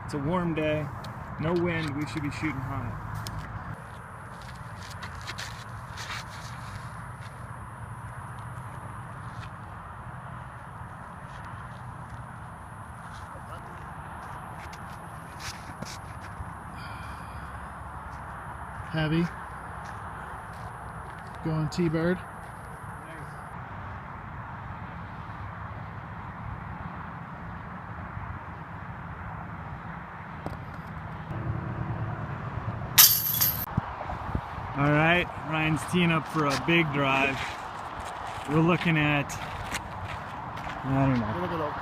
It's a warm day, no wind, we should be shooting high. Heavy. Going T-bird. All right, Ryan's teeing up for a big drive. We're looking at, I don't know,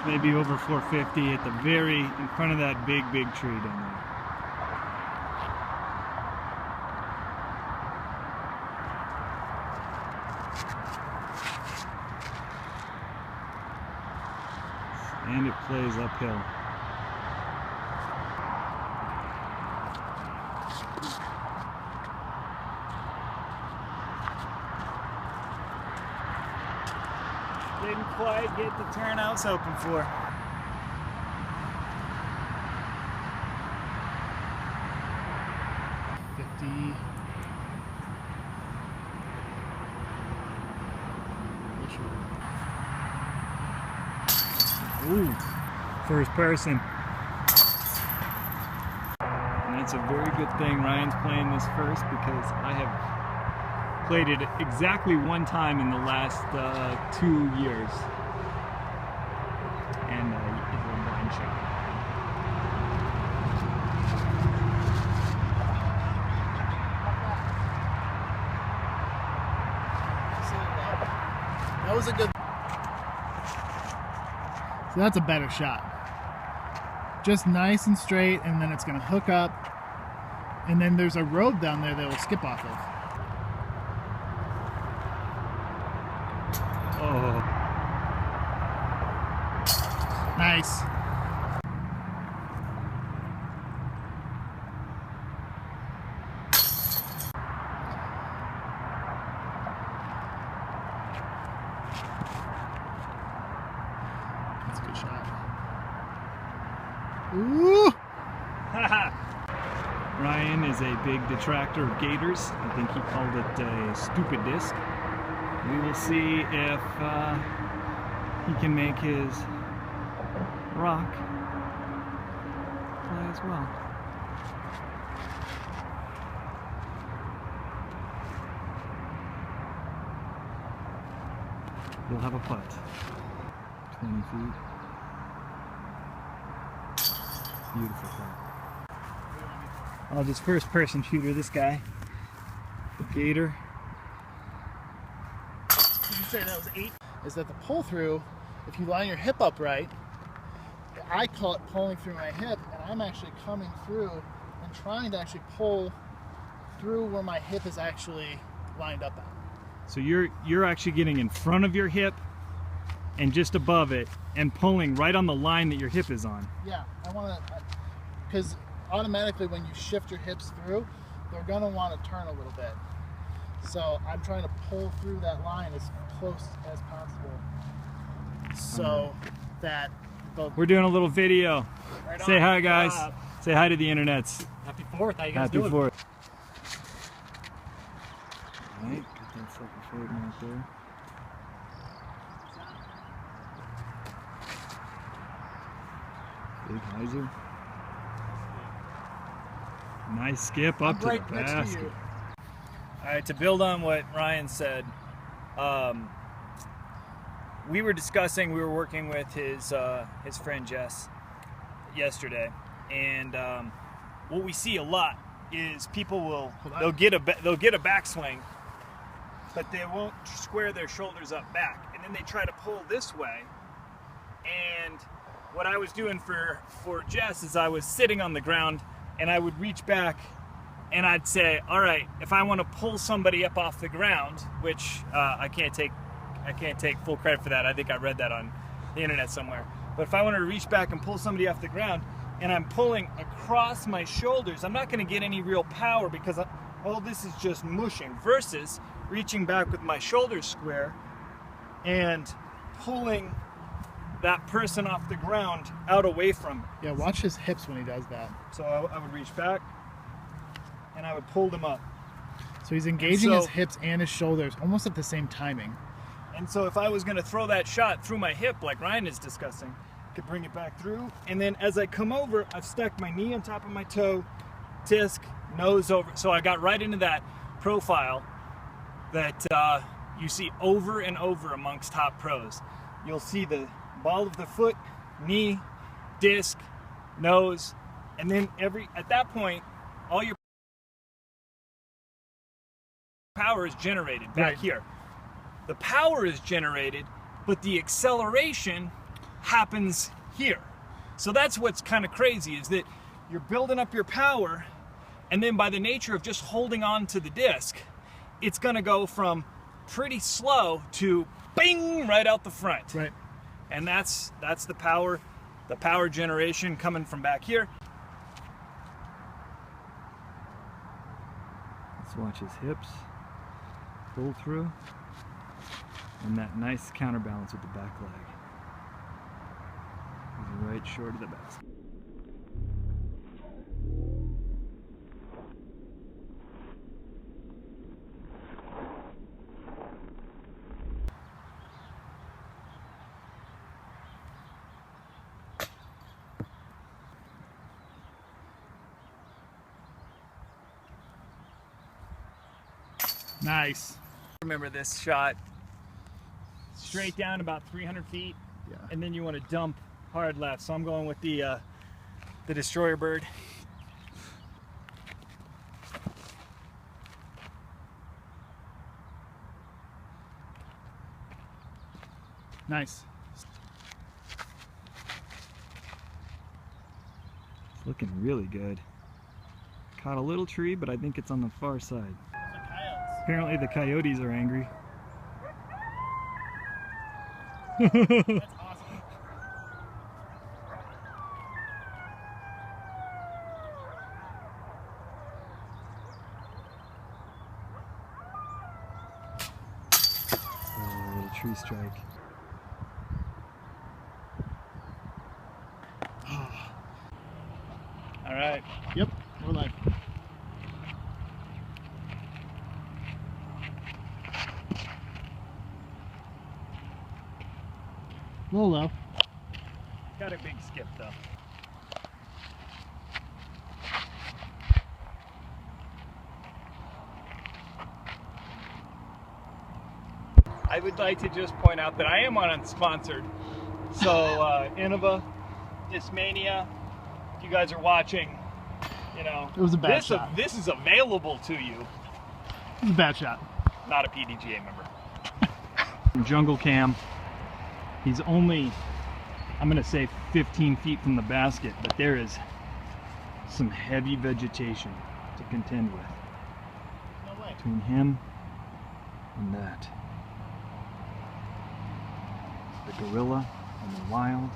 maybe over 450 at the very in front of that big tree down there. And it plays uphill. Didn't quite get the turn I was hoping for. Ooh, first person. And that's a very good thing Ryan's playing this first, because I have played it exactly one time in the last 2 years. And it's a blind shot. That was a good. So that's a better shot. Just nice and straight, and then it's going to hook up, and then there's a road down there that will skip off of. Oh. Nice. That's a good shot. Ooh! Ryan is a big detractor of gators. I think he called it a stupid disc. We will see if he can make his rock play as well. He'll have a putt. 20 feet. Beautiful putt. Oh, just first person shooter, this guy. The gator. Did you say that was 8? Is that the pull through, if you line your hip up right, I call it pulling through my hip, and I'm actually coming through and trying to actually pull through where my hip is actually lined up at. So you're actually getting in front of your hip and just above it and pulling right on the line that your hip is on. Yeah, I want to, because automatically when you shift your hips through, they're going to want to turn a little bit. So I'm trying to pull through that line as close as possible, so that we're doing a little video. Right Say on. Hi, guys. Say hi to the internets. Happy 4th. How you guys Happy doing? 4th. All right, get that sucker fading out there. Big hyzer. Nice skip up to the right next to basket. you. All right, to build on what Ryan said, we were working with his friend Jess yesterday, and what we see a lot is people they'll get a backswing, but they won't square their shoulders up back, and then they try to pull this way. And what I was doing for Jess is I was sitting on the ground, and I would reach back and I'd say, all right, if I want to pull somebody up off the ground, which I can't take full credit for that. I think I read that on the internet somewhere. But if I wanted to reach back and pull somebody off the ground, and I'm pulling across my shoulders, I'm not going to get any real power, because all this is just mushing, versus reaching back with my shoulders square and pulling that person off the ground out away from it. Yeah, watch his hips when he does that. So I would reach back and I would pull them up. So he's engaging his hips and his shoulders almost at the same timing. And so if I was going to throw that shot through my hip like Ryan is discussing, I could bring it back through. And then as I come over, I've stuck my knee on top of my toe, disc, nose over. So I got right into that profile that you see over and over amongst top pros. You'll see the ball of the foot, knee, disc, nose, and then at that point, all your power is generated back here. The power is generated, but the acceleration happens here. So that's what's kind of crazy, is that you're building up your power, and then by the nature of just holding on to the disc, it's going to go from pretty slow to bing right out the front. Right. And that's the power generation coming from back here. Let's watch his hips pull through, and that nice counterbalance with the back leg. He's right short of the basket. Nice. Remember this shot, straight down about 300 feet, and then you want to dump hard left. So I'm going with the destroyer bird. Nice. It's looking really good. Caught a little tree, but I think it's on the far side. Apparently the coyotes are angry. That's awesome. Oh, a little tree strike. All right. Yep, we're live. A little low. Got a big skip though. I would like to just point out that I am unsponsored. So Innova, Discmania, if you guys are watching, you know, it was a bad shot. This is available to you. It was a bad shot. Not a PDGA member. Jungle Cam. He's only, I'm going to say 15 feet from the basket, but there is some heavy vegetation to contend with. No way. Between him and that. The gorilla and the wild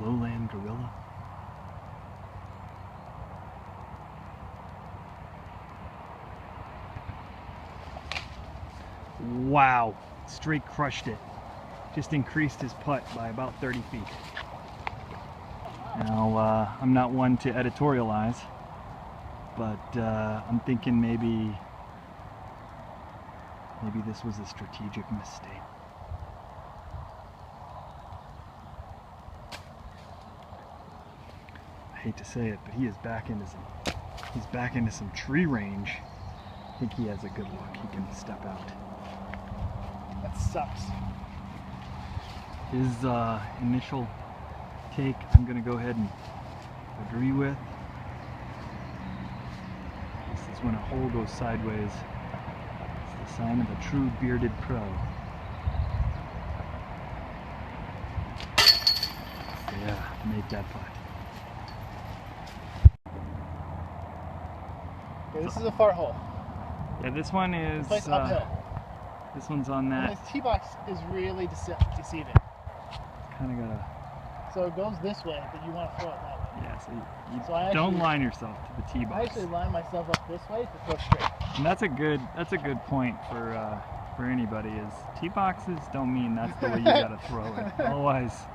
lowland gorilla. Wow, straight crushed it. Just increased his putt by about 30 feet. Now, I'm not one to editorialize, but I'm thinking maybe this was a strategic mistake. I hate to say it, but he is back into some tree range. I think he has a good look. He can step out. That sucks. His initial take, I'm going to go ahead and agree with. This is when a hole goes sideways. It's the sign of a true bearded pro. So yeah, make that putt. Okay, this is a far hole. Yeah, this one is. It's uphill. This one's on that. And this tee box is really deceiving. Kind of gotta. So it goes this way, but you want to throw it that way. Yeah, so you So I don't actually- line yourself to the tee box. I actually line myself up this way to throw straight. And that's a good point for anybody is tee boxes don't mean that's the way you gotta throw it. Otherwise,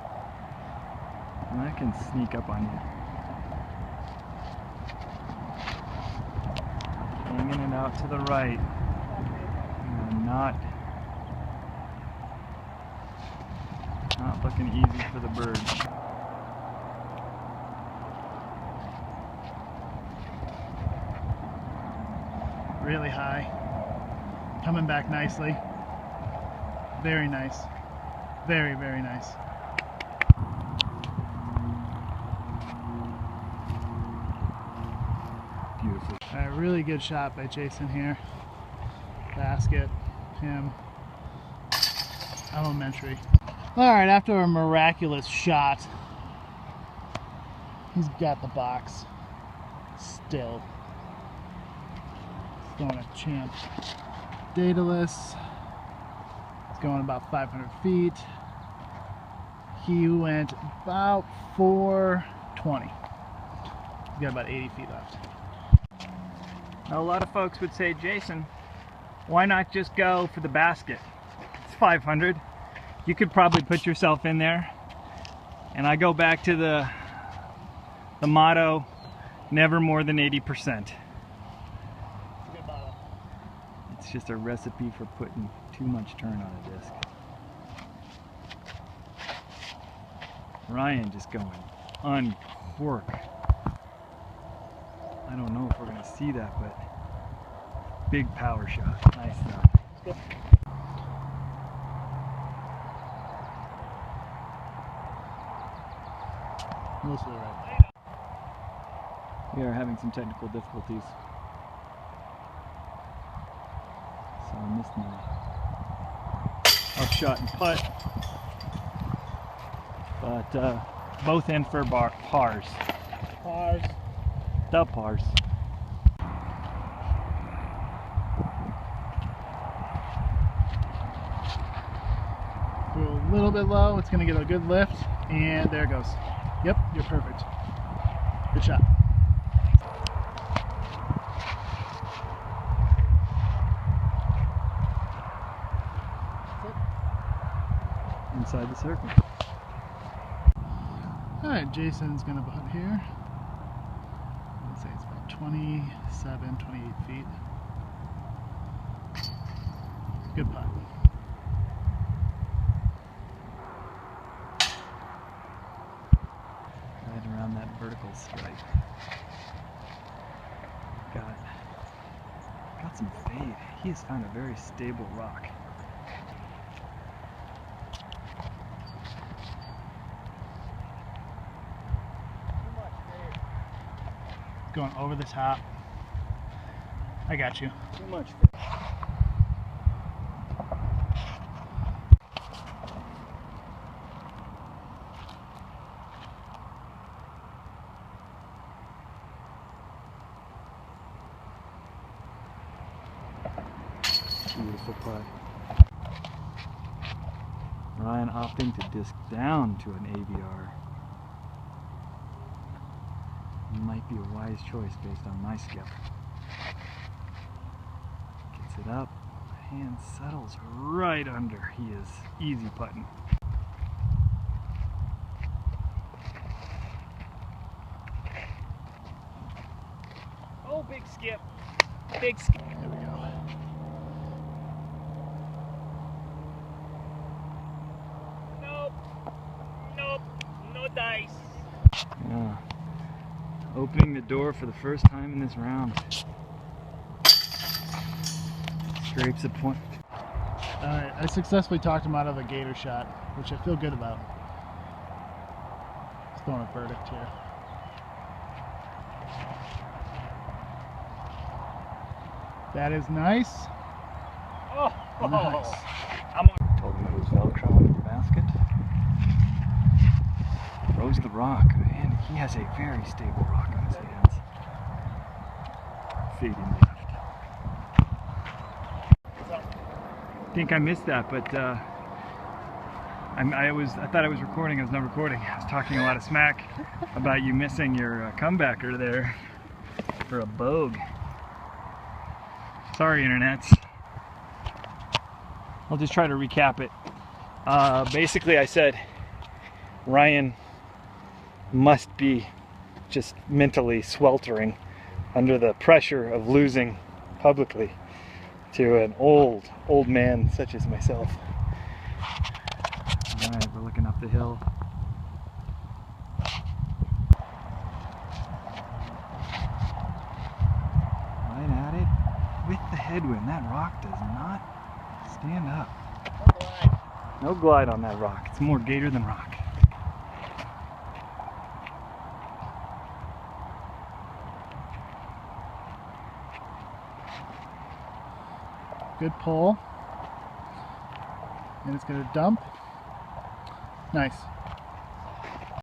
that can sneak up on you. Hanging it out to the right. And not looking easy for the bird. Really high. Coming back nicely. Very nice. Very, very nice. Beautiful. All right, really good shot by Jason here. Basket, him, elementary. All right, after a miraculous shot, he's got the box still. He's going a champ. Daedalus. It's going about 500 feet. He went about 420. He's got about 80 feet left. Now, a lot of folks would say, Jason, why not just go for the basket? It's 500. You could probably put yourself in there. And I go back to the motto, never more than 80%. It's just a recipe for putting too much turn on a disc. Ryan just going uncork. I don't know if we're going to see that, but big power shot. Nice stuff. Mostly right. We are having some technical difficulties. So I missed my off shot and putt. But both in for pars. Pars. The pars. Go a little bit low, it's going to get a good lift, and there it goes. Yep, you're perfect. Good shot. Inside the circle. Alright, Jason's going to putt here. Let's say it's about 27, 28 feet. Good putt. Right around that vertical stripe. Got some fade. He has found a very stable rock. Going over the top. I got you. Too much. Beautiful putt. Ryan opting to disc down to an ABR. Might be a wise choice based on my skill. Gets it up, hand settles right under. He is easy putting. Oh, big skip. Big skip. There we go. Nope. Nope. No dice. Yeah. Opening the door for the first time in this round. Scrapes a point. Alright, I successfully talked him out of a gator shot, which I feel good about. Just throwing a verdict here. That is nice. Oh, Nice. Told him it was Velcro under the basket. Throws the rock, and he has a very stable rock on his hands. Fading left. I think I missed that, but I thought I was recording. I was not recording. I was talking a lot of smack about you missing your comebacker there for a bogue. Sorry, internet. I'll just try to recap it. Basically, I said Ryan must be just mentally sweltering under the pressure of losing publicly to an old man such as myself. All right, we're looking up the hill. Right at it with the headwind. That rock does not stand up. No glide on that rock. It's more gator than rock. Good pull. And it's going to dump. Nice.